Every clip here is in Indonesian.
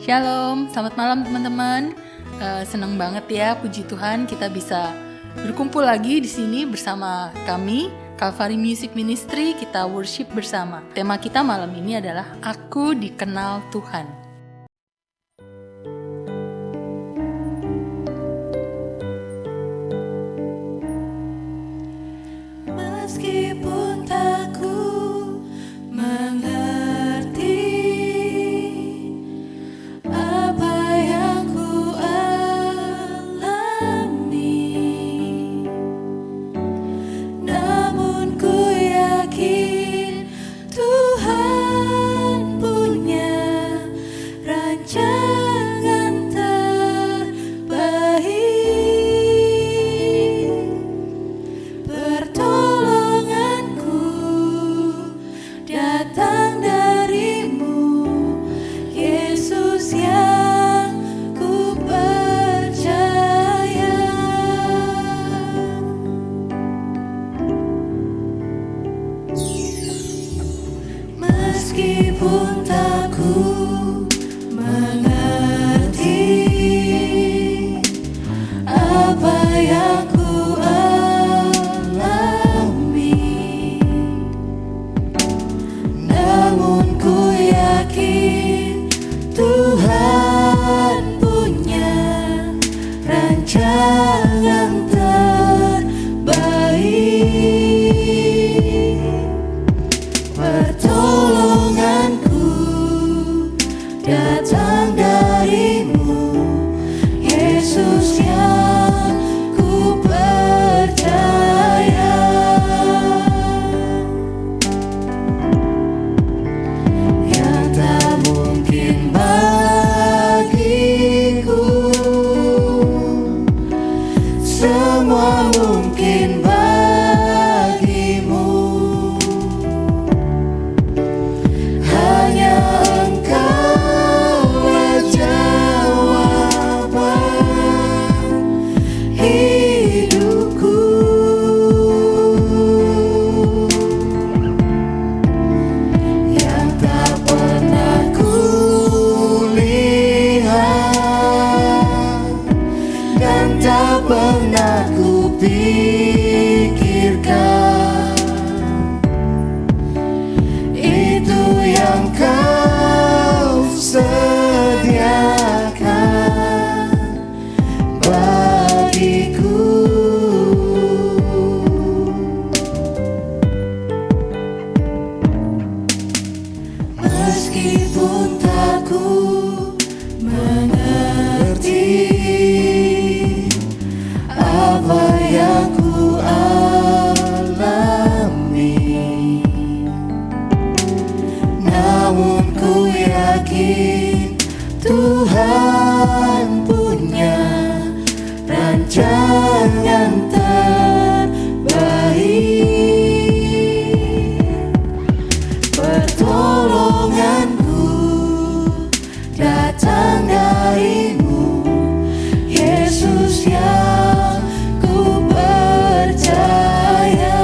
Shalom, selamat malam teman-teman. Senang banget ya, puji Tuhan kita bisa berkumpul lagi di sini bersama kami, Calvary Music Ministry. Kita worship bersama. Tema kita malam ini adalah Aku Dikenal Tuhan. Meskipun tak ku mengerti apa yang ku alami, namun ku yakin Tuhan punya rancangan terbaik. Pertolonganku datang darimu, Yesus yang ku percaya. Meskipun tak ku mengerti apa yang ku alami, namun ku yakin Tuhan punya rancangan terbaik. Pertolonganku datang darimu, Yesus yang ku percaya. Yang tak mungkin bagiku, semua mungkin bagimu. Hanya Engkaulah jawaban hidupku. Yang tak pernah ku lihat dan tak pernah ku pikirkan, itu yang Kau sediakan bagiku. Meskipun tak ku mengerti apa yang ku alami, namun ku yakin Tuhan punya rancangan terbaik. Pertolonganku datang darimu, Yesus yang ku percaya.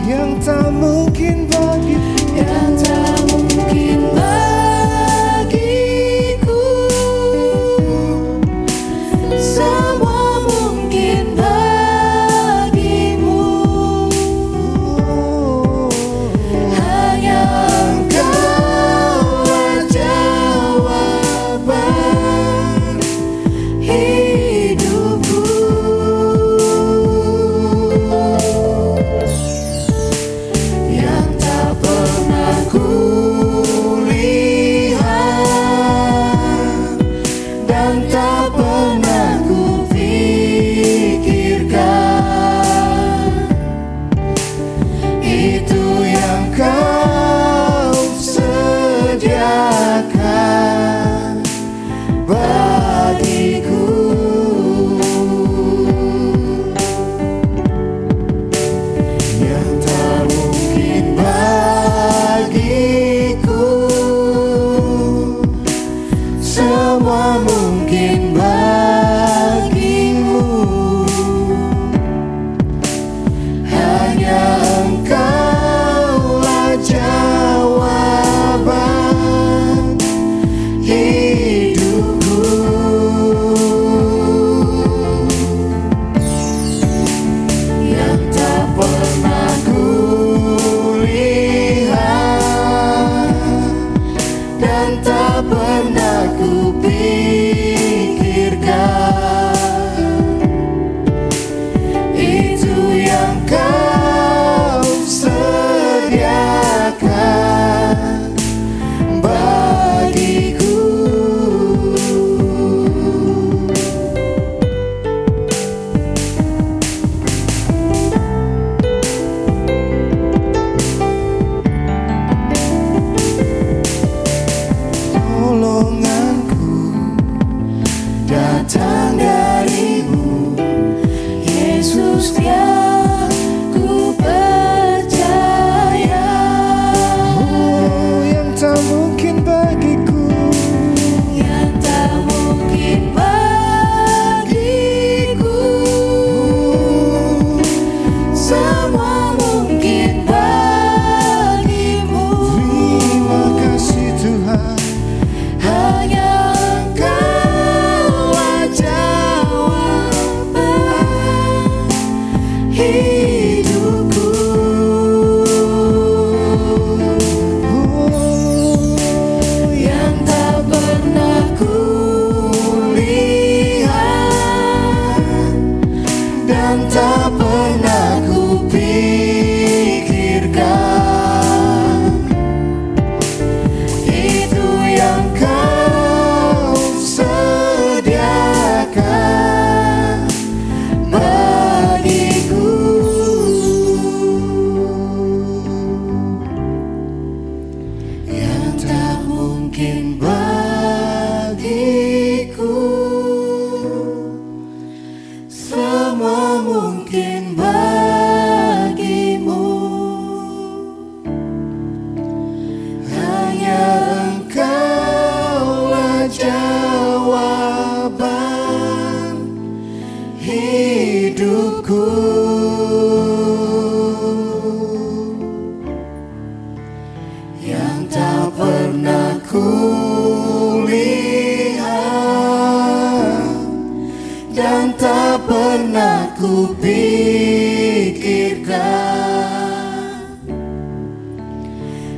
Yang tak mungkin bagiku, Yang tak mungkin bagiku,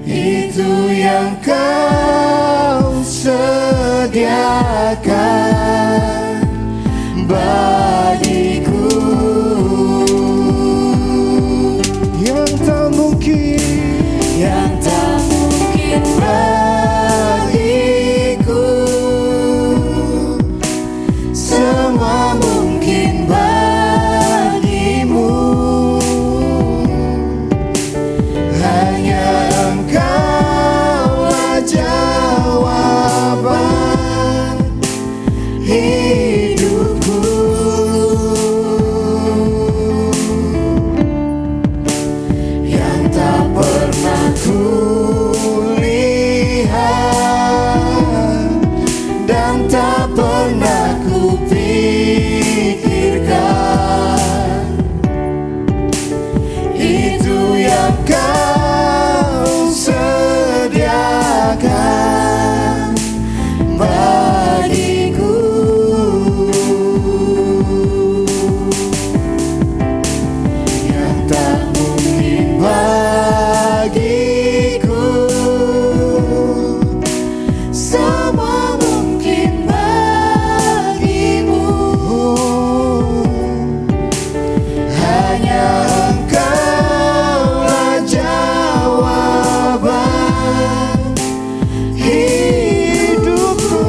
itu yang Kau sediakan bagiku, yang tak mungkin bagiku, semua mungkin bagimu. Hanya Engkaulah jawaban hidupku. Yang tak pernah kulihat dan tak pernah kupikirkan, itu yang Kau sediakan bagiku. Yang tak mungkin bagiku, semua mungkin bagimu. Hanya Engkaulah jawaban hidupku.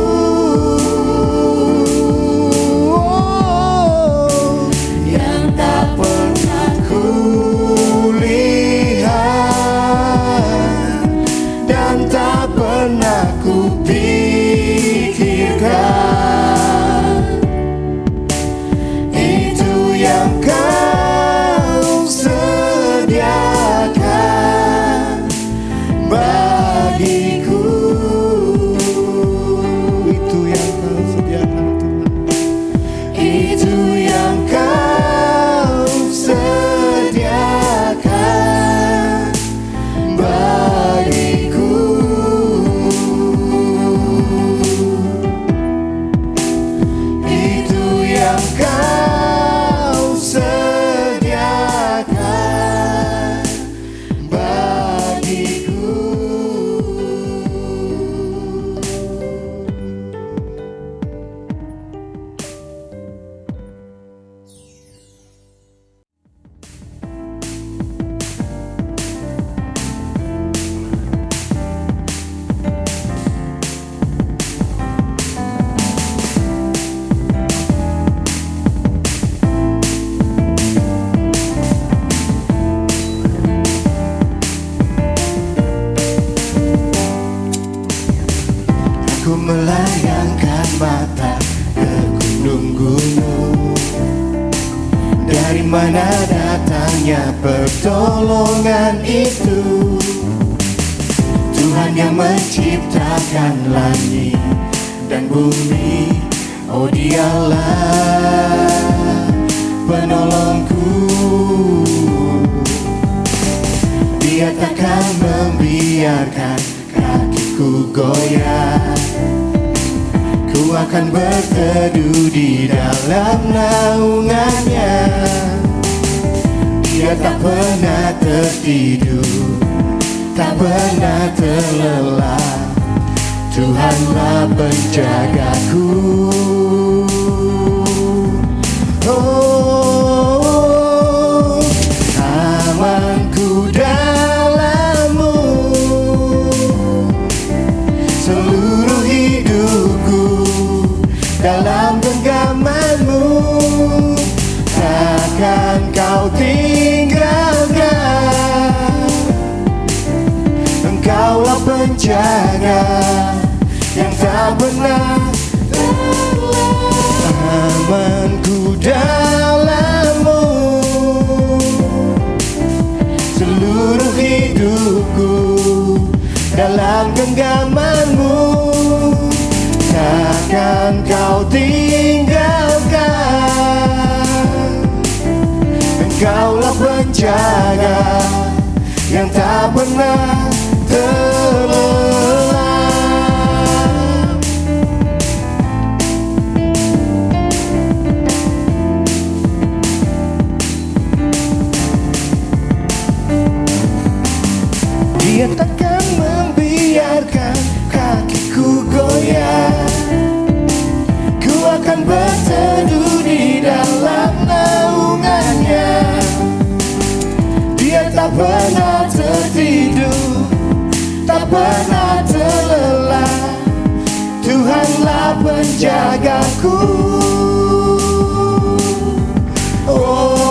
Yang tak pernah kulihat dan tak pernah kupikirkan, itu yang Kau sediakan bagiku. Itu yang Kau sediakan, Tuhan. Itu yang Kau sediakan bagiku. Itu yang Kau sediakan bagiku. Aku melayangkan mata ke gunung-gunung, dari mana datangnya pertolongan itu? Tuhan yang menciptakan langit dan bumi, oh Dialah penolongku. Dia takkan membiarkan kakiku goyah. Ku akan berteduh di dalam naungannya. Dia tak pernah tertidur, tak pernah terlelap. Tuhanlah penjagaku. Oh, amanku dalam-Mu, seluruh hidupku dalam genggaman-Mu. Takkan Kau tinggalkan, Engkaulah penjaga yang tak pernah terlelap. Amanku dalam-Mu, seluruh hidupku dalam genggaman-Mu. Takkan Kau tinggalkan, Engkaulah penjaga yang tak pernah terlelap. Dia takkan membiarkan kakiku goyah. Ku akan berteduh di dalam naungannya. Dia tak pernah tertidur, tak pernah terlelap. Tuhanlah penjagaku. Oh,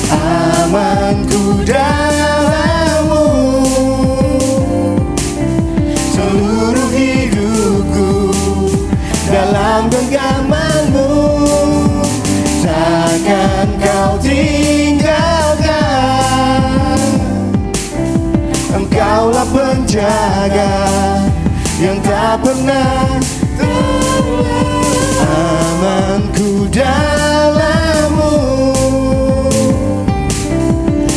amanku dalam-Mu. Seluruh hidupku dalam genggaman-Mu. Takkan Kau tinggalkan. Engkaulah penjaga yang tak pernah terlelap. Amanku dalam-Mu.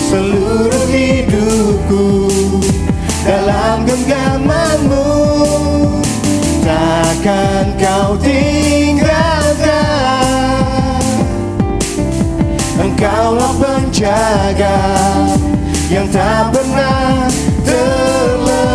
Seluruh hidupku dalam genggaman-Mu. Takkan Kau tinggalkan. Engkaulah penjaga yang tak pernah terlelap.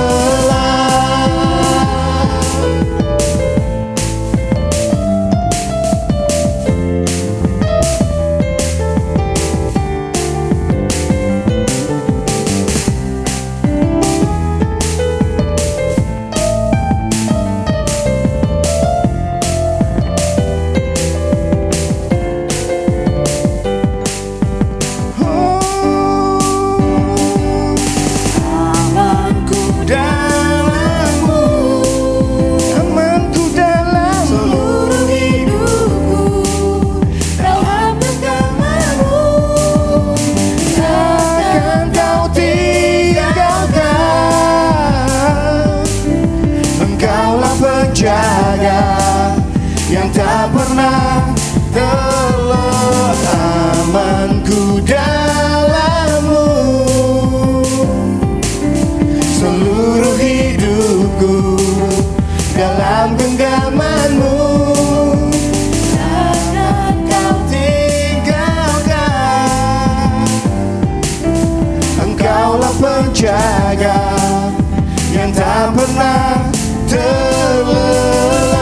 Jaga yang tak pernah terlelap. Amanku dalam-Mu. Seluruh hidupku dalam genggaman-Mu. Takkan Kau tinggalkan. Engkaulah penjaga yang tak pernah terlelap,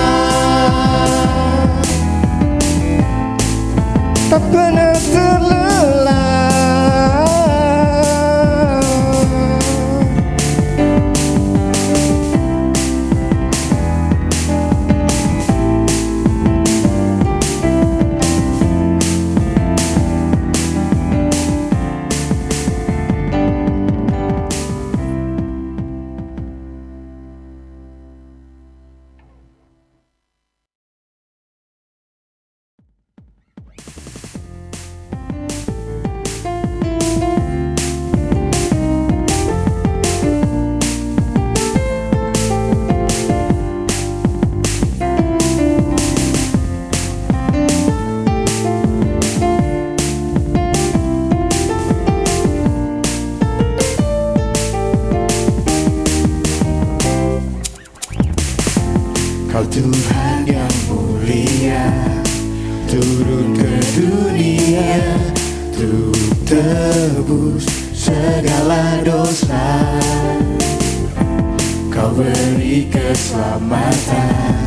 tak pernah terlelap. Kau Tuhan yang mulia, turun ke dunia untuk tebus segala dosa. Kau beri keselamatan,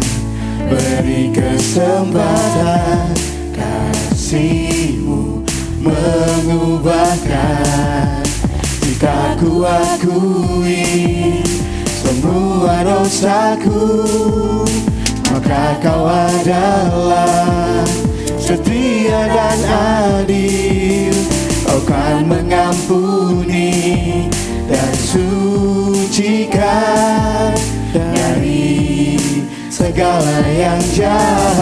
beri kesempatan. Kasih-Mu mengubahkan. Jika ku akui semua dosaku, maka Kau adalah setia dan adil. Kau kan mengampuni dan sucikan dari segala yang jahat.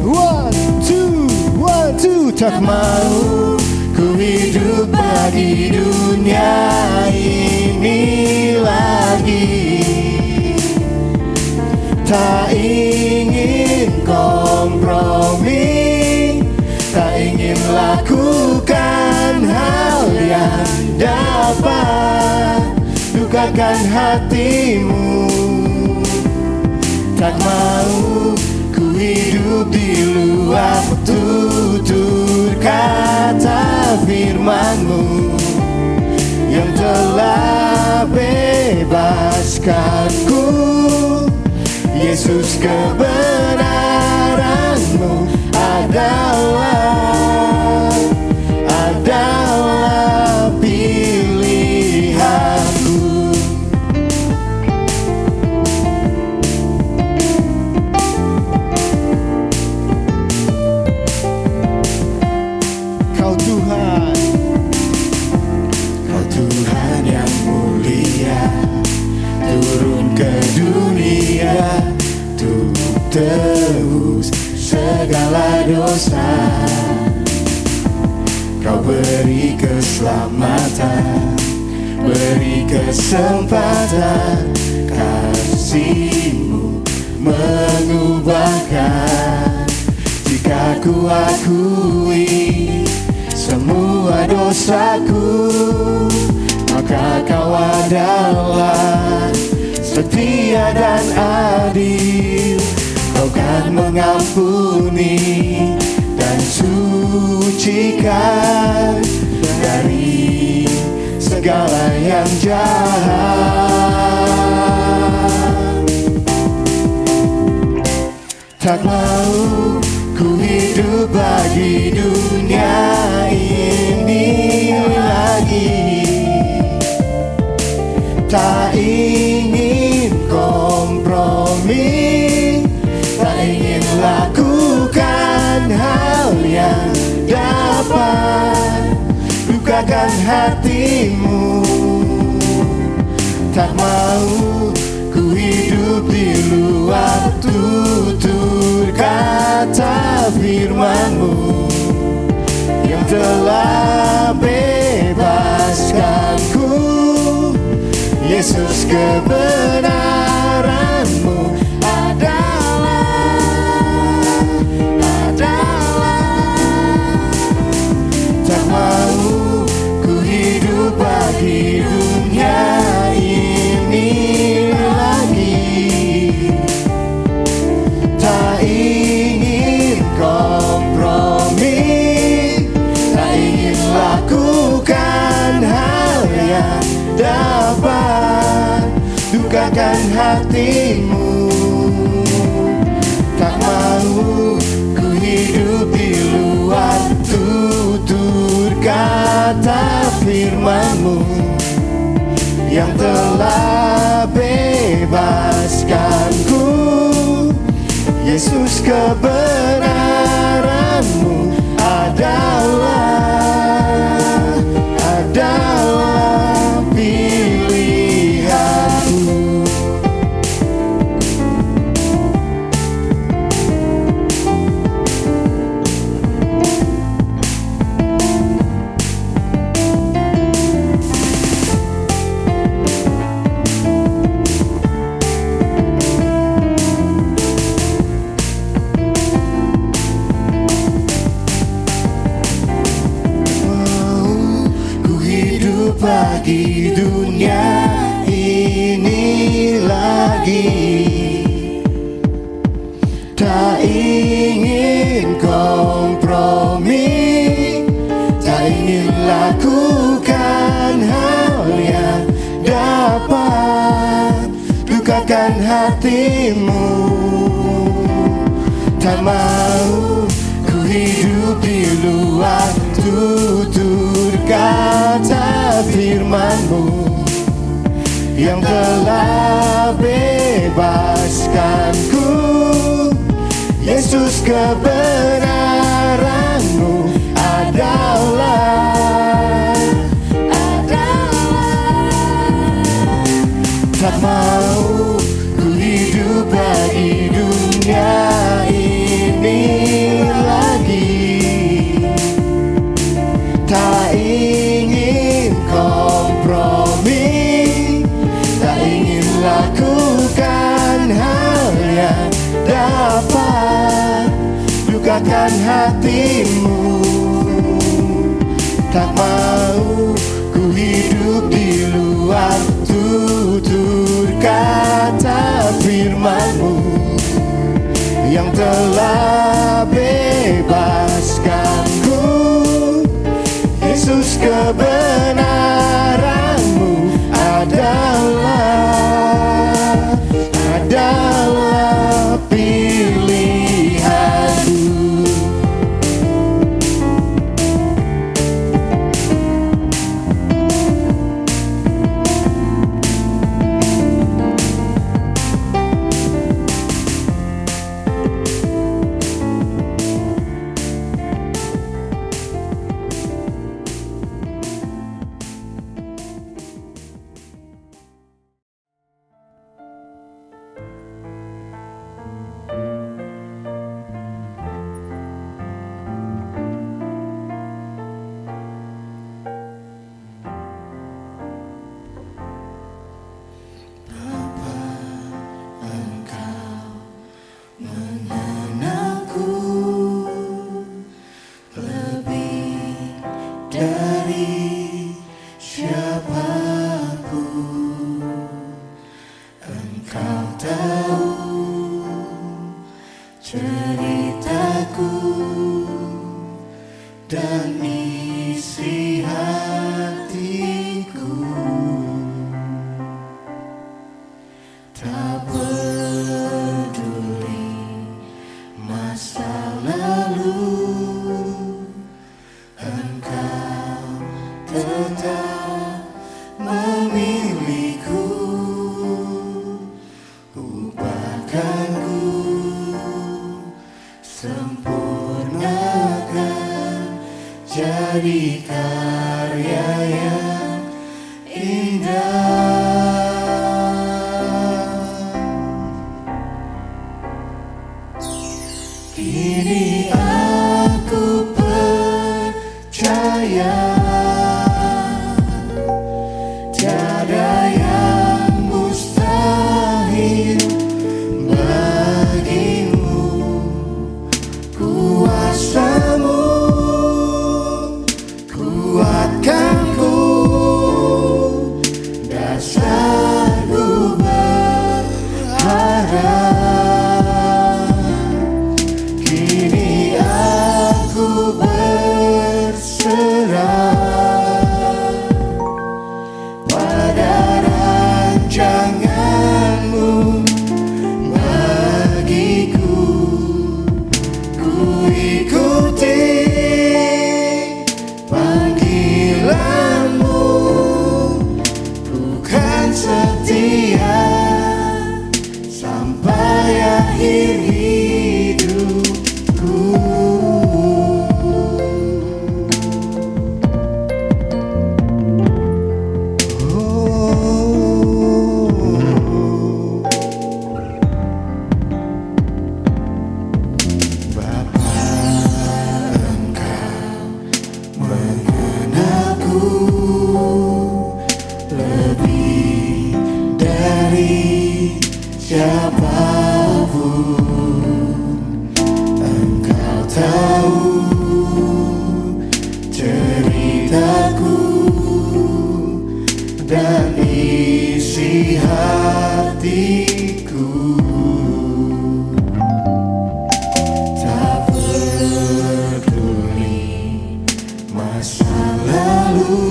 One, two, tak mau ku hidup bagi dunia ini lagi. Tak ingin kompromi, tak ingin lakukan hal yang dapat dukakan hatimu. Tak mau ku hidup di luar tutur kata firman. firman-Mu yang telah bebaskanku. Yesus, kebenaran-Mu adalah pilihanku. Kau Tuhan, Kau Tuhan yang mulia, turun ke dunia untuk tebus segala dosa. Kau beri keselamatan, beri kesempatan, kasih-Mu mengubahkan. Jika ku akui semua dosaku, maka Kau adalah setia dan adil. Kau kan mengampuni dan sucikan dari segala yang jahat. Tak mau ku hidup bagi dunia ini lagi, tak ingin kompromi, tak ingin lakukan hal yang dapat lukakan hati-Mu. Tak mau ku hidup di luar tutur kata firman-Mu yang telah bebaskanku. Yesus, kebenaran-Mu adalah tak mau ku hidup bagi dunia ini lagi, tak ingin kompromi, tak ingin lakukan hal yang dapat lukakan hati-Mu. Tak mau ku hidup di luar tutur kata firman-Mu yang telah bebaskanku. Yesus, kebenaran-Mu adalah pilihanku. Bagi dunia ini lagi, tak ingin kompromi, tak ingin lakukan hal yang dapat lukakan hati-Mu. Tak mau ku hidup di luar tutur kata firman-Mu yang telah bebaskanku. Yesus, kebenaran-Mu adalah tak mau ku hidup bagi dunia ini lagi, tak ingin kompromi, tak ingin lakukan hal yang dapat lukakan hati-Mu. Tak mau ku hidup di luar tutur kata firman-Mu yang telah bebaskanku. Yesus, dari siapapun. Engkau tahu ceritaku dan isi hatiku. Tak peduli masa lalu, Engkau tetap memilihku. Ubahkanku, sempurnakan jadi karya yang indah. Kini aku percaya tiada yang mustahil bagimu. Kuasamu kuatkanku, dasarku berharap. Kini aku berserah pada rancanganmu bagiku. Ku ikuti panggilanmu, bukan setia sampai akhir hidupku. Bapa, Engkau mengenalku lebih dari siapapun. Engkau tahu ceritaku dan isi hatiku. Tak peduli masa lalu,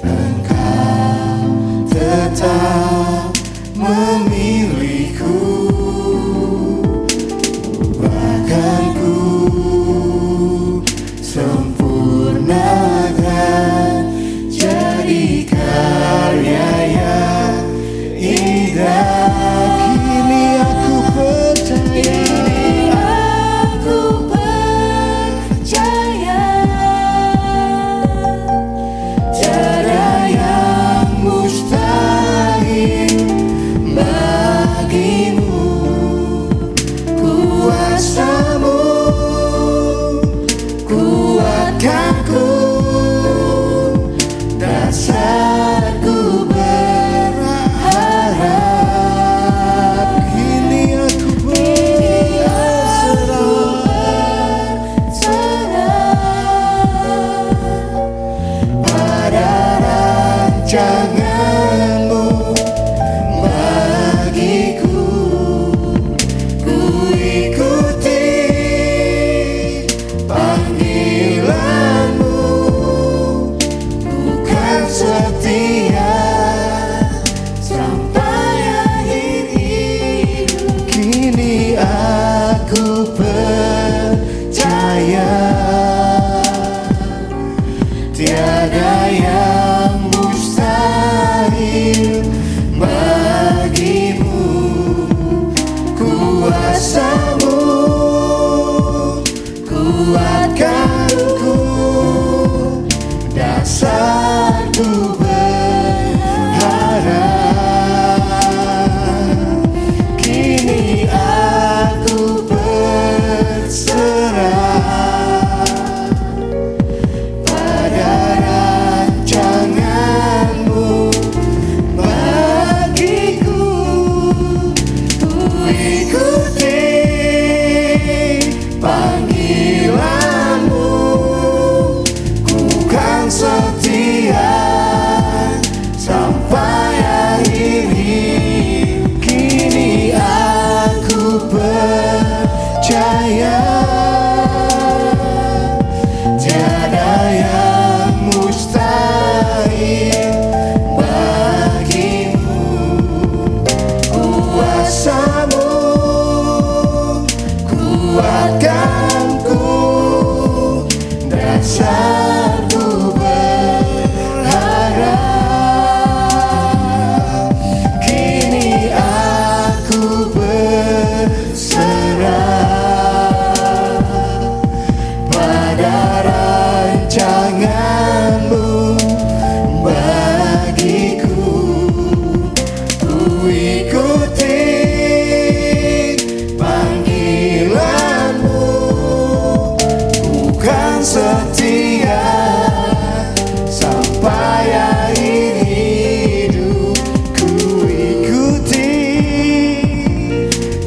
Engkau tetap memilihku. Ubahkanku, sempurnakan jadi karya yang indah. Kini aku percaya, tiada yang mustahil bagimu. Kuasamu kuatkanku, dasarku berharap. Kini aku berserah pada rancanganmu bagiku. Ku ikuti panggilanmu, bukan setia sampai akhir hidup. Kini aku percaya tiada yang mustahil bagimu. Kuasamu kuatkanku, dasarku berharap. Kini aku berserah pada rancanganmu bagiku. Ku ikuti panggilanmu, pada rancangan-Mu bagiku. Ku ikuti panggilan-Mu, ku kan setia sampai akhir hidup. Ku ikuti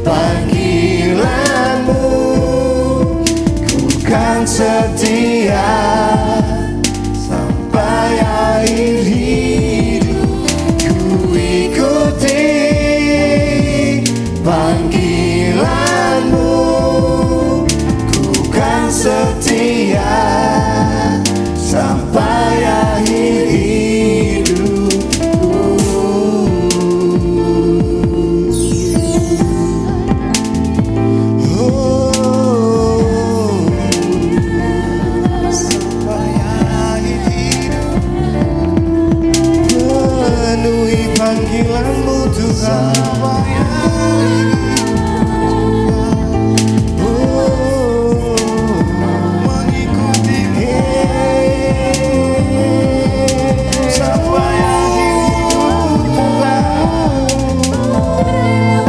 panggilan-Mu, ku kan setia sampai akhir hidup. Ku ikuti panggilan-Mu, ku kan setia sampai akhir hidupku. Sampai akhir hidup, penuhi panggilan-Mu Tuhan. Sampai akhir mengikuti sampai akhir hidup Tuhan,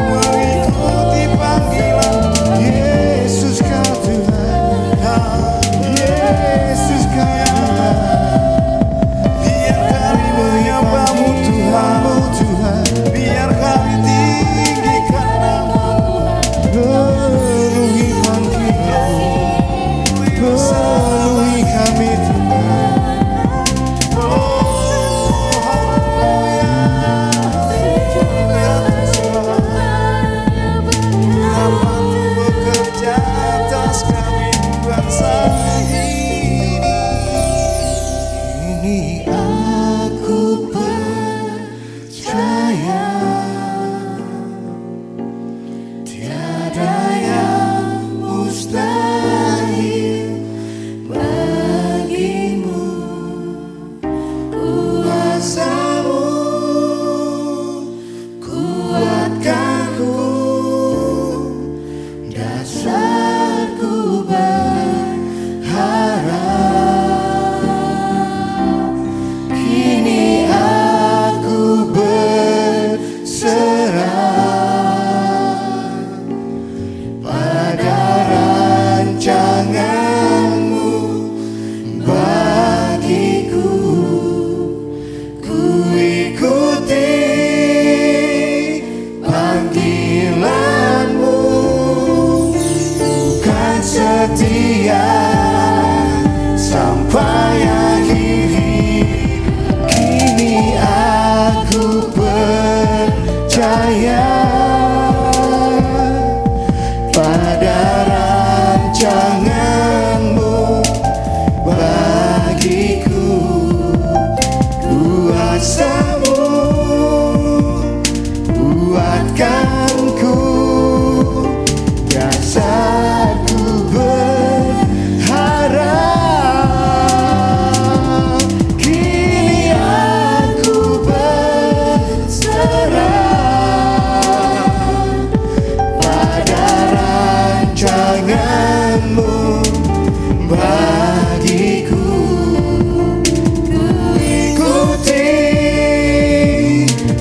mengikuti panggilan. Yesus Kau Tuhan, Yesus Kau Tuhan. Biar kami menyembah-Mu Tuhan, biar kami tinggikan nama-Mu. Penuhi panggilan-Mu, penuhi kami Tuhan. Rahmat-Mu bekerja atas kami bangsa ini. Ini aku percaya, tiada yang mustahil bagimu. Kuasa-Mu kuatkanku, dasarku berharap. Kini aku berserah pada rancangan-Mu bagiku. Ku ikuti panggilan-Mu, ku kan setia sampai akhir hidup. Kini aku percaya pada rancangan-Mu bagiku. Kuasa-Mu kuatkanku, dasarku berharap. Kini aku berserah pada rancangan-Mu bagiku. Ku ikuti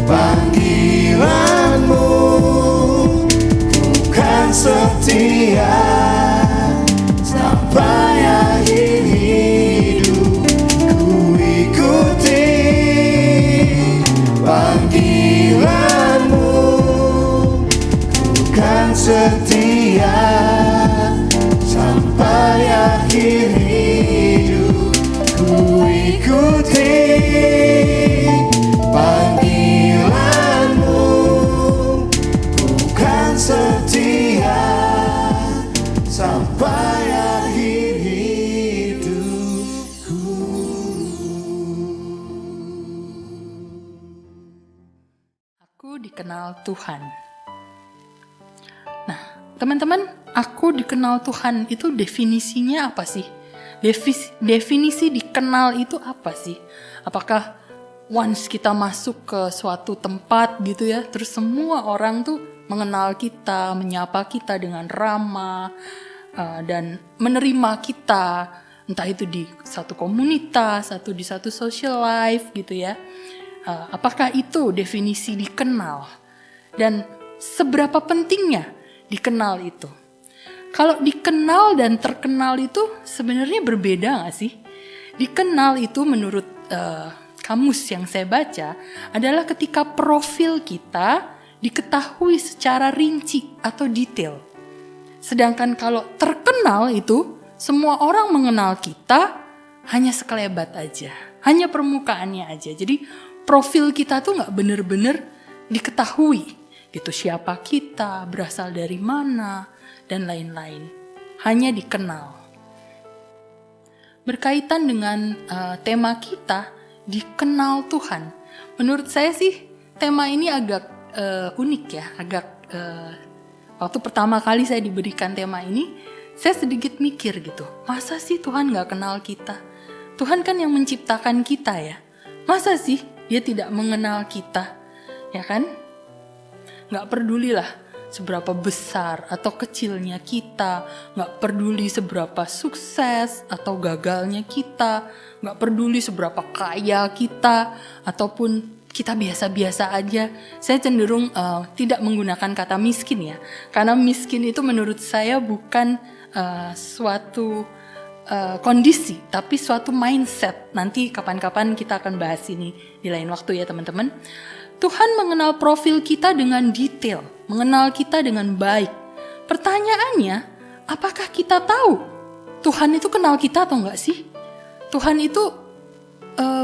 panggilan-Mu, ku kan setia sampai akhir hidup. Ku ikuti panggilan-Mu, ku kan setia sampai akhir hidup. Ku ikuti panggilan-Mu, ku kan setia sampai akhir hidupku. Aku dikenal Tuhan. Nah, teman-teman, aku dikenal Tuhan itu definisinya apa sih? Definisi dikenal itu apa sih? Apakah once kita masuk ke suatu tempat gitu ya, terus semua orang tuh mengenal kita, menyapa kita dengan ramah, dan menerima kita entah itu di satu komunitas atau di satu social life gitu ya. Apakah itu definisi dikenal? Dan seberapa pentingnya dikenal itu? Kalau dikenal dan terkenal itu sebenarnya berbeda gak sih? Dikenal itu menurut kamus yang saya baca adalah ketika profil kita diketahui secara rinci atau detail. Sedangkan kalau terkenal itu semua orang mengenal kita hanya sekelebat aja, hanya permukaannya aja. Jadi profil kita tuh gak bener-bener diketahui gitu, siapa kita, berasal dari mana, dan lain-lain. Hanya dikenal. Berkaitan dengan tema kita, dikenal Tuhan. Menurut saya sih tema ini agak unik ya, waktu pertama kali saya diberikan tema ini, saya sedikit mikir gitu, masa sih Tuhan gak kenal kita? Tuhan kan yang menciptakan kita ya, masa sih dia tidak mengenal kita? Ya kan? Gak pedulilah seberapa besar atau kecilnya kita, gak peduli seberapa sukses atau gagalnya kita, gak peduli seberapa kaya kita, ataupun kita biasa-biasa aja. Saya cenderung tidak menggunakan kata miskin ya, karena miskin itu menurut saya bukan suatu kondisi, tapi suatu mindset. Nanti kapan-kapan kita akan bahas ini di lain waktu ya teman-teman. Tuhan mengenal profil kita dengan detail, mengenal kita dengan baik. Pertanyaannya, apakah kita tahu Tuhan itu kenal kita atau enggak sih? Tuhan itu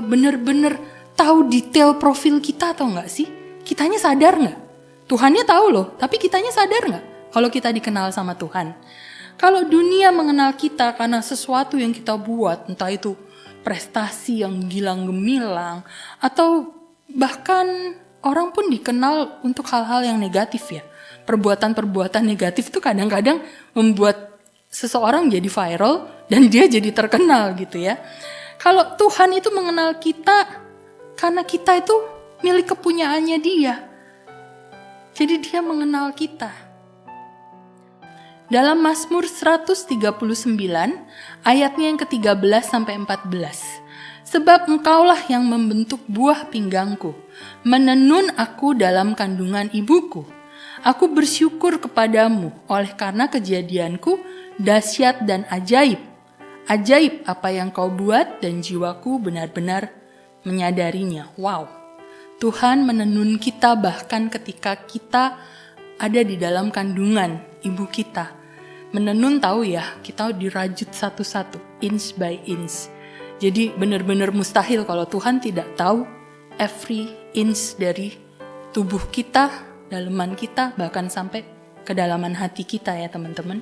benar-benar tahu detail profil kita atau enggak sih? Kitanya sadar enggak? Tuhannya tahu loh, tapi kitanya sadar enggak kalau kita dikenal sama Tuhan? Kalau dunia mengenal kita karena sesuatu yang kita buat, entah itu prestasi yang gilang gemilang, atau bahkan orang pun dikenal untuk hal-hal yang negatif ya. Perbuatan-perbuatan negatif tuh kadang-kadang membuat seseorang jadi viral dan dia jadi terkenal gitu ya. Kalau Tuhan itu mengenal kita karena kita itu milik kepunyaannya dia. Jadi dia mengenal kita. Dalam Mazmur 139 ayatnya yang ke-13 sampai 14. Sebab engkaulah yang membentuk buah pinggangku, menenun aku dalam kandungan ibuku. Aku bersyukur kepadamu oleh karena kejadianku dahsyat dan ajaib. Ajaib apa yang kau buat dan jiwaku benar-benar menyadarinya. Wow, Tuhan menenun kita bahkan ketika kita ada di dalam kandungan ibu kita. Menenun tahu ya, kita dirajut satu-satu, inch by inch. Jadi benar-benar mustahil kalau Tuhan tidak tahu every inch dari tubuh kita, dalaman kita, bahkan sampai kedalaman hati kita ya teman-teman.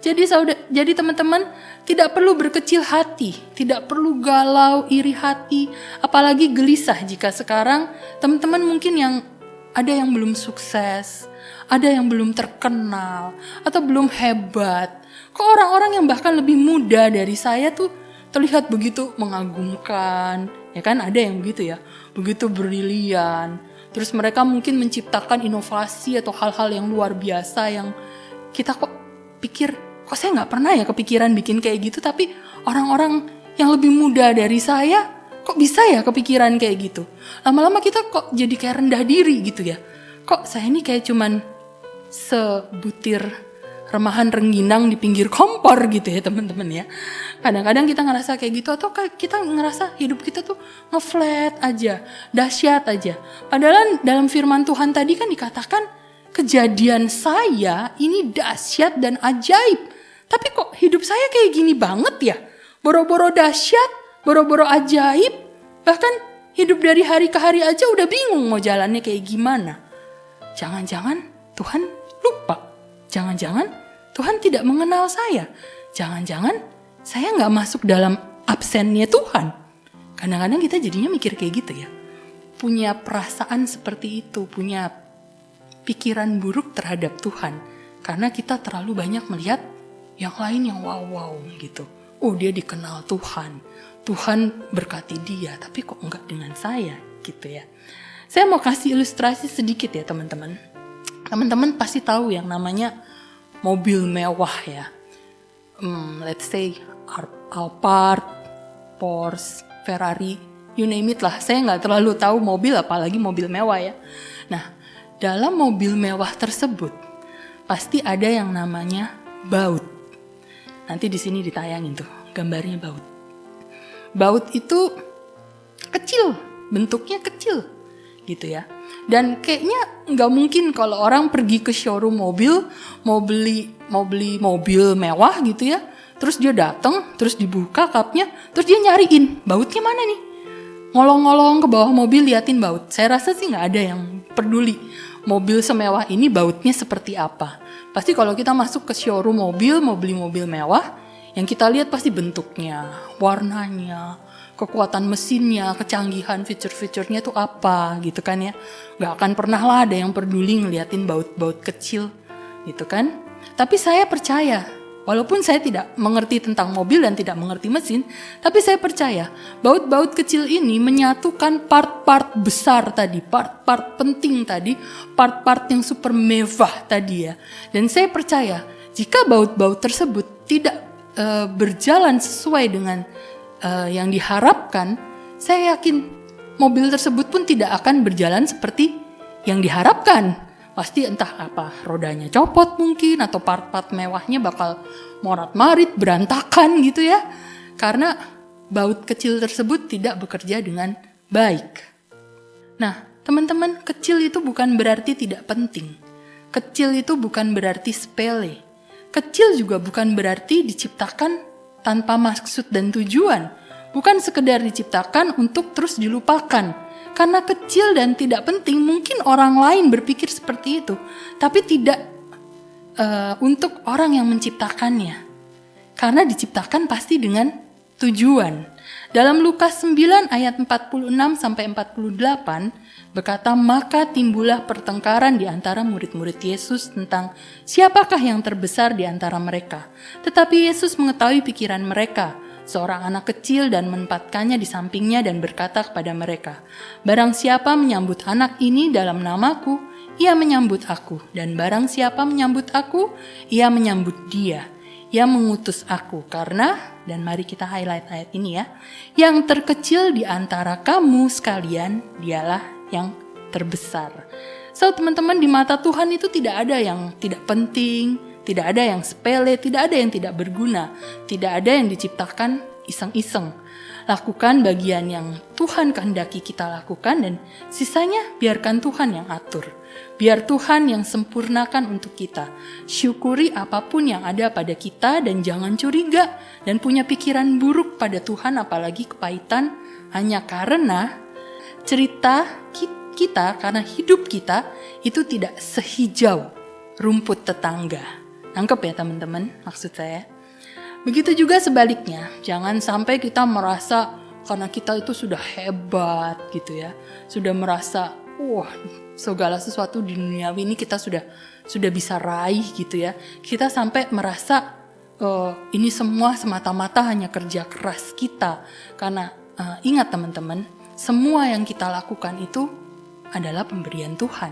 Jadi teman-teman tidak perlu berkecil hati, tidak perlu galau, iri hati, apalagi gelisah jika sekarang teman-teman mungkin yang ada yang belum sukses, ada yang belum terkenal, atau belum hebat. Kok orang-orang yang bahkan lebih muda dari saya tuh terlihat begitu mengagumkan, ya kan ada yang begitu ya, begitu brilian. Terus mereka mungkin menciptakan inovasi atau hal-hal yang luar biasa yang kita kok pikir, kok saya gak pernah ya kepikiran bikin kayak gitu, tapi orang-orang yang lebih muda dari saya kok bisa ya kepikiran kayak gitu. Lama-lama kita kok jadi kayak rendah diri gitu ya. Kok saya ini kayak cuman sebutir remahan rengginang di pinggir kompor gitu ya teman-teman ya. Kadang-kadang kita ngerasa kayak gitu, atau kita ngerasa hidup kita tuh nge-flat aja, dahsyat aja. Padahal dalam firman Tuhan tadi kan dikatakan kejadian saya ini dahsyat dan ajaib. Tapi kok hidup saya kayak gini banget ya? Boro-boro dahsyat, boro-boro ajaib, bahkan hidup dari hari ke hari aja udah bingung mau jalannya kayak gimana. Jangan-jangan Tuhan lupa. Jangan-jangan Tuhan tidak mengenal saya. Jangan-jangan saya gak masuk dalam absennya Tuhan. Kadang-kadang kita jadinya mikir kayak gitu ya. Punya perasaan seperti itu, punya pikiran buruk terhadap Tuhan. Karena kita terlalu banyak melihat yang lain yang wow-wow gitu. Oh, dia dikenal Tuhan. Tuhan berkati dia, tapi kok enggak dengan saya gitu ya. Saya mau kasih ilustrasi sedikit ya teman-teman. Teman-teman pasti tahu yang namanya mobil mewah ya. Let's say Alphard, Porsche, Ferrari, you name it lah. Saya nggak terlalu tahu mobil, apalagi mobil mewah ya. Nah, dalam mobil mewah tersebut pasti ada yang namanya baut. Nanti di sini ditayangin tuh gambarnya baut. Baut itu kecil, bentuknya kecil gitu ya. Dan kayaknya nggak mungkin kalau orang pergi ke showroom mobil, mau beli mobil mewah gitu ya, terus dia datang, terus dibuka kapnya, terus dia nyariin bautnya mana nih, ngolong-ngolong ke bawah mobil liatin baut. Saya rasa sih nggak ada yang peduli mobil semewah ini bautnya seperti apa. Pasti kalau kita masuk ke showroom mobil, mau beli mobil mewah, yang kita lihat pasti bentuknya, warnanya, kekuatan mesinnya, kecanggihan fitur-fiturnya tuh apa gitu kan ya. Gak akan pernah lah ada yang peduli ngeliatin baut-baut kecil gitu kan. Tapi saya percaya, walaupun saya tidak mengerti tentang mobil dan tidak mengerti mesin, tapi saya percaya baut-baut kecil ini menyatukan part-part besar tadi, part-part penting tadi, part-part yang super mewah tadi ya. Dan saya percaya jika baut-baut tersebut tidak berjalan sesuai dengan yang diharapkan, saya yakin mobil tersebut pun tidak akan berjalan seperti yang diharapkan. Pasti entah apa, rodanya copot mungkin, atau part-part mewahnya bakal morat-marit, berantakan gitu ya. Karena baut kecil tersebut tidak bekerja dengan baik. Nah, teman-teman, kecil itu bukan berarti tidak penting. Kecil itu bukan berarti sepele. Kecil juga bukan berarti diciptakan tanpa maksud dan tujuan, bukan sekedar diciptakan untuk terus dilupakan. Karena kecil dan tidak penting, mungkin orang lain berpikir seperti itu, tapi tidak untuk orang yang menciptakannya. Karena diciptakan pasti dengan tujuan. Dalam Lukas 9 ayat 46-48 berkata, maka timbullah pertengkaran di antara murid-murid Yesus tentang siapakah yang terbesar di antara mereka. Tetapi Yesus mengetahui pikiran mereka, seorang anak kecil, dan menempatkannya di sampingnya dan berkata kepada mereka, barang siapa menyambut anak ini dalam namaku, ia menyambut aku, dan barang siapa menyambut aku, ia menyambut dia yang mengutus aku. Karena, dan mari kita highlight ayat ini ya, yang terkecil di antara kamu sekalian dialah yang terbesar. So teman-teman, di mata Tuhan itu tidak ada yang tidak penting, tidak ada yang sepele, tidak ada yang tidak berguna, tidak ada yang diciptakan iseng-iseng. Lakukan bagian yang Tuhan kehendaki kita lakukan, dan sisanya biarkan Tuhan yang atur. Biar Tuhan yang sempurnakan untuk kita. Syukuri apapun yang ada pada kita dan jangan curiga dan punya pikiran buruk pada Tuhan, apalagi kepahitan, hanya karena cerita kita, karena hidup kita itu tidak sehijau rumput tetangga. Nangkep ya teman-teman maksud saya? Begitu juga sebaliknya, jangan sampai kita merasa karena kita itu sudah hebat gitu ya, sudah merasa wah segala sesuatu di dunia ini kita sudah bisa raih gitu ya. Kita sampai merasa ini semua semata-mata hanya kerja keras kita. Karena ingat teman-teman, semua yang kita lakukan itu adalah pemberian Tuhan.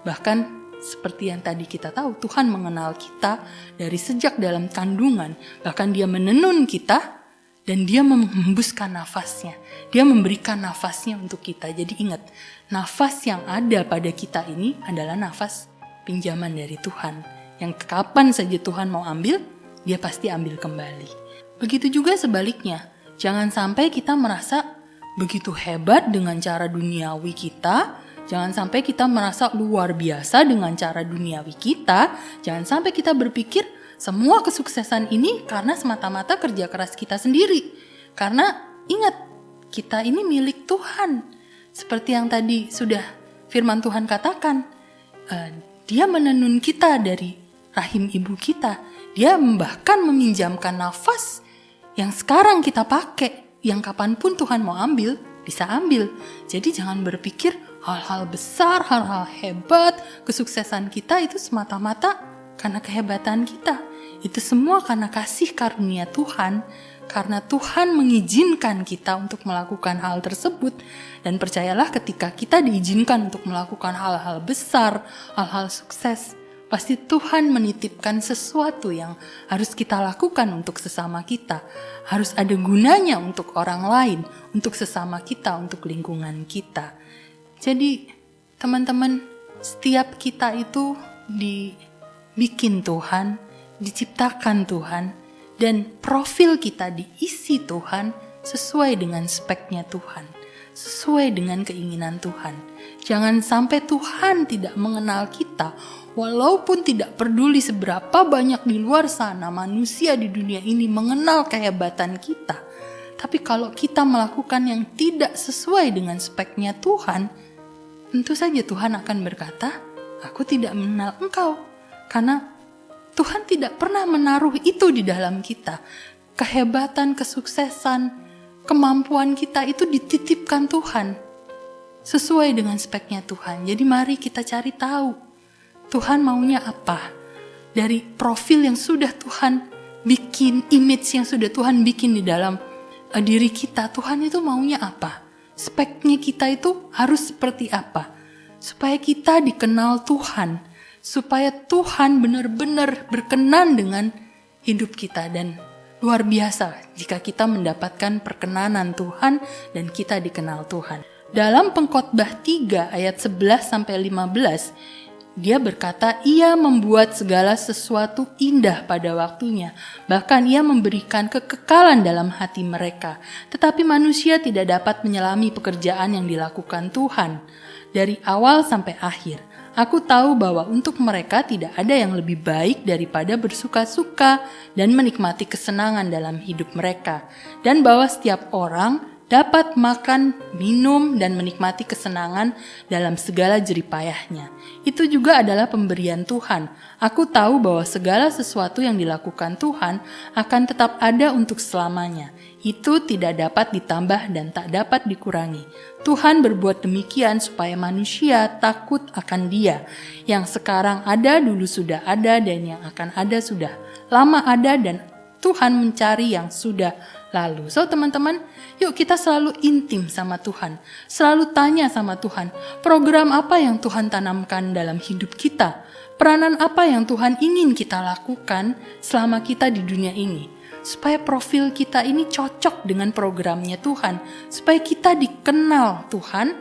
Bahkan seperti yang tadi kita tahu, Tuhan mengenal kita dari sejak dalam kandungan. Bahkan dia menenun kita dan dia menghembuskan nafasnya. Dia memberikan nafasnya untuk kita. Jadi ingat, nafas yang ada pada kita ini adalah nafas pinjaman dari Tuhan. Yang kapan saja Tuhan mau ambil, dia pasti ambil kembali. Begitu juga sebaliknya. Jangan sampai kita merasa begitu hebat dengan cara duniawi kita. Jangan sampai kita merasa luar biasa dengan cara duniawi kita. Jangan sampai kita berpikir semua kesuksesan ini karena semata-mata kerja keras kita sendiri. Karena ingat, kita ini milik Tuhan. Seperti yang tadi sudah firman Tuhan katakan, dia menenun kita dari rahim ibu kita. Dia bahkan meminjamkan nafas yang sekarang kita pakai, yang kapanpun Tuhan mau ambil, bisa ambil. Jadi jangan berpikir hal-hal besar, hal-hal hebat, kesuksesan kita itu semata-mata karena kehebatan kita. Itu semua karena kasih karunia Tuhan, karena Tuhan mengizinkan kita untuk melakukan hal tersebut. Dan percayalah, ketika kita diizinkan untuk melakukan hal-hal besar, hal-hal sukses, Pasti Tuhan menitipkan sesuatu yang harus kita lakukan untuk sesama kita. Harus ada gunanya untuk orang lain, untuk sesama kita, untuk lingkungan kita. Jadi teman-teman, setiap kita itu dibikin Tuhan, diciptakan Tuhan, dan profil kita diisi Tuhan sesuai dengan speknya Tuhan, sesuai dengan keinginan Tuhan. Jangan sampai Tuhan tidak mengenal kita, walaupun tidak peduli seberapa banyak di luar sana manusia di dunia ini mengenal kehebatan kita. Tapi kalau kita melakukan yang tidak sesuai dengan speknya Tuhan, tentu saja Tuhan akan berkata, aku tidak mengenal engkau. Karena Tuhan tidak pernah menaruh itu di dalam kita. Kehebatan, kesuksesan, kemampuan kita itu dititipkan Tuhan. Sesuai dengan speknya Tuhan. Jadi mari kita cari tahu. Tuhan maunya apa? Dari profil yang sudah Tuhan bikin, image yang sudah Tuhan bikin di dalam diri kita, Tuhan itu maunya apa? Speknya kita itu harus seperti apa? Supaya kita dikenal Tuhan, supaya Tuhan benar-benar berkenan dengan hidup kita. Dan luar biasa jika kita mendapatkan perkenanan Tuhan dan kita dikenal Tuhan. Dalam Pengkhotbah 3 ayat 11-15, dia berkata, ia membuat segala sesuatu indah pada waktunya. Bahkan ia memberikan kekekalan dalam hati mereka. Tetapi manusia tidak dapat menyelami pekerjaan yang dilakukan Tuhan. Dari awal sampai akhir, aku tahu bahwa untuk mereka tidak ada yang lebih baik daripada bersuka-suka dan menikmati kesenangan dalam hidup mereka. Dan bahwa setiap orang dapat makan, minum, dan menikmati kesenangan dalam segala jeripayahnya. Itu juga adalah pemberian Tuhan. Aku tahu bahwa segala sesuatu yang dilakukan Tuhan akan tetap ada untuk selamanya. Itu tidak dapat ditambah dan tak dapat dikurangi. Tuhan berbuat demikian supaya manusia takut akan Dia. Yang sekarang ada, dulu sudah ada, dan yang akan ada sudah lama ada, dan Tuhan mencari yang sudah lalu. So teman-teman, yuk kita selalu intim sama Tuhan. Selalu tanya sama Tuhan, program apa yang Tuhan tanamkan dalam hidup kita? Peranan apa yang Tuhan ingin kita lakukan selama kita di dunia ini? Supaya profil kita ini cocok dengan programnya Tuhan. Supaya kita dikenal Tuhan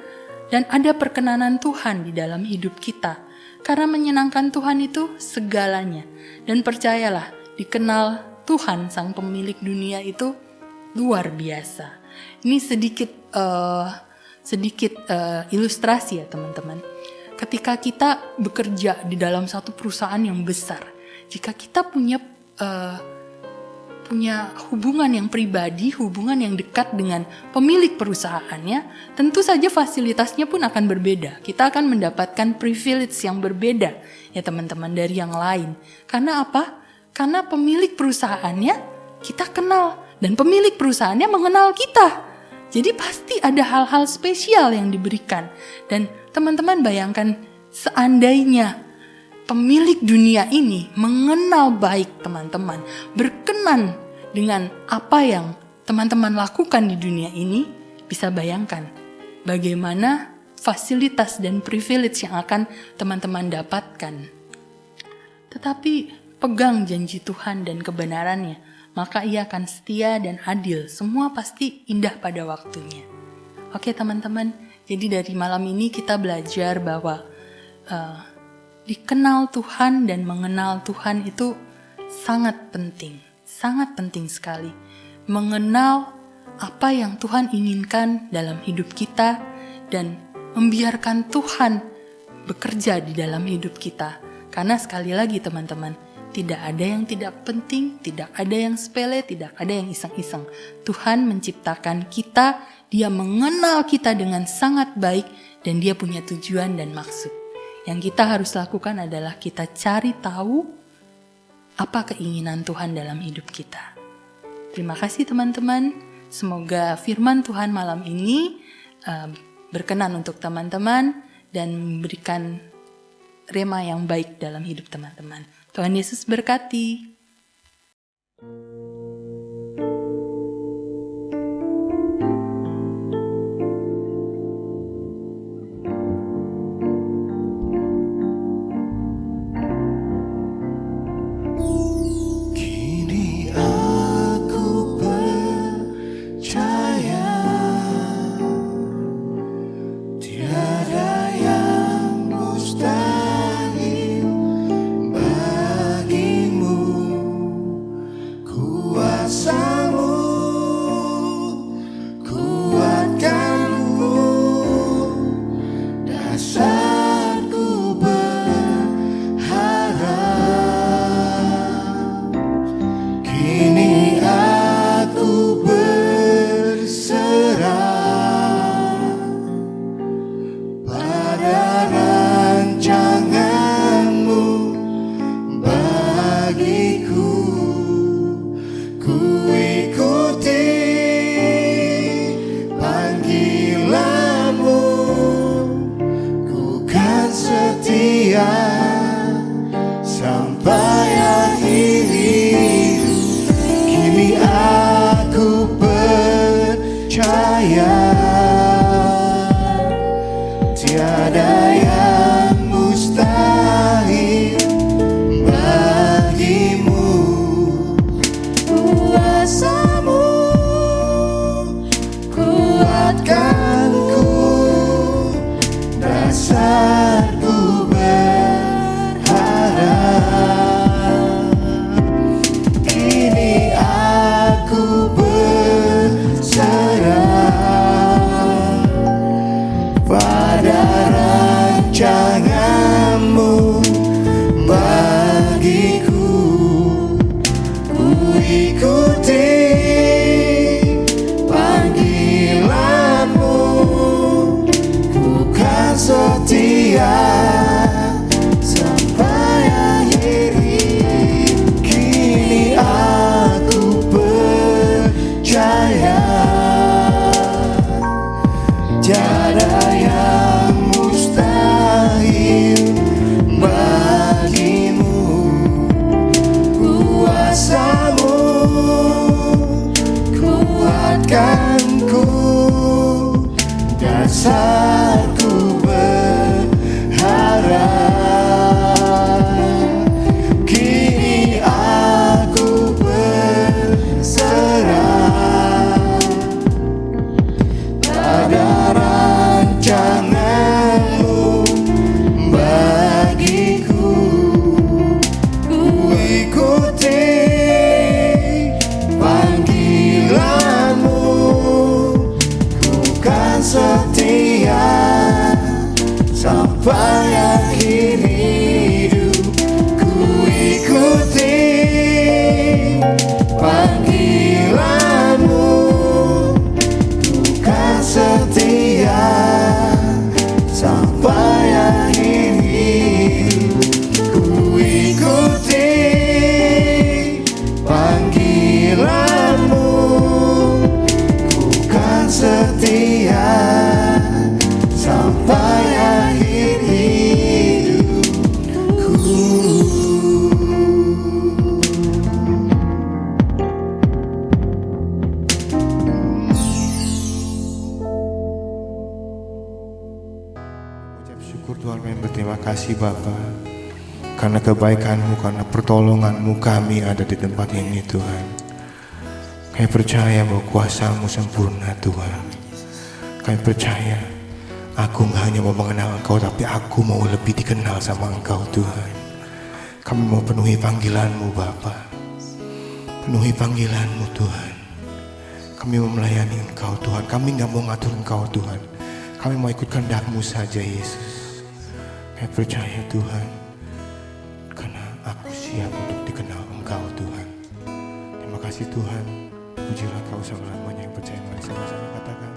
dan ada perkenanan Tuhan di dalam hidup kita. Karena menyenangkan Tuhan itu segalanya. Dan percayalah, dikenal Tuhan sang pemilik dunia itu luar biasa. Ini sedikit ilustrasi ya teman-teman. Ketika kita bekerja di dalam satu perusahaan yang besar, jika kita punya hubungan yang pribadi, hubungan yang dekat dengan pemilik perusahaannya, tentu saja fasilitasnya pun akan berbeda. Kita akan mendapatkan privilege yang berbeda ya teman-teman dari yang lain. Karena apa? Karena pemilik perusahaannya kita kenal dan pemilik perusahaannya mengenal kita. Jadi pasti ada hal-hal spesial yang diberikan. Dan teman-teman bayangkan seandainya pemilik dunia ini mengenal baik teman-teman, berkenan dengan apa yang teman-teman lakukan di dunia ini, bisa bayangkan bagaimana fasilitas dan privilege yang akan teman-teman dapatkan. Tetapi pegang janji Tuhan dan kebenarannya, maka ia akan setia dan adil. Semua pasti indah pada waktunya. Oke teman-teman, jadi dari malam ini kita belajar bahwa dikenal Tuhan dan mengenal Tuhan itu sangat penting sekali. Mengenal apa yang Tuhan inginkan dalam hidup kita dan membiarkan Tuhan bekerja di dalam hidup kita. Karena sekali lagi teman-teman, tidak ada yang tidak penting, tidak ada yang sepele, tidak ada yang iseng-iseng. Tuhan menciptakan kita, Dia mengenal kita dengan sangat baik, dan Dia punya tujuan dan maksud. Yang kita harus lakukan adalah kita cari tahu apa keinginan Tuhan dalam hidup kita. Terima kasih teman-teman. Semoga firman Tuhan malam ini berkenan untuk teman-teman dan memberikan rema yang baik dalam hidup teman-teman. Tuhan Yesus berkati. kuatkanku, dasarku berharap. Kini aku berserah pada rancanganmu bagiku. Ku ikuti panggilanmu, ku kan setia sampai akhir hidup. Kini aku percaya tiada yang mustahil bagimu. Kuasamu kuatkanku, dasarku berharap. Kini aku berserah pada rancanganmu bagiku. Ku ikuti panggilanmu, ku kan setia sampai akhir hidup. Ku ikuti panggilanmu, ku kan setia sampai akhir hidup. Ku ikuti panggilanmu, ku kan setia sampai akhir hidupku. Ucap syukur Tuhan, kami berterima kasih Bapa, karena kebaikan-Mu, karena pertolongan-Mu kami ada di tempat ini Tuhan. Kami percaya bahwa kuasa-Mu sempurna Tuhan. Kami percaya aku gak hanya mau mengenal Engkau, tapi aku mau lebih dikenal sama Engkau Tuhan. Kami mau penuhi panggilan-Mu Bapa, penuhi panggilan-Mu Tuhan. Kami mau melayani Engkau Tuhan. Kami gak mau ngatur Engkau Tuhan. Kami mau ikut kehendak-Mu saja Yesus. Kami percaya Tuhan, karena aku siap untuk dikenal Engkau Tuhan. Terima kasih Tuhan. Pujilah Kau selama-lamanya. Yang percaya, mari sama-sama katakan.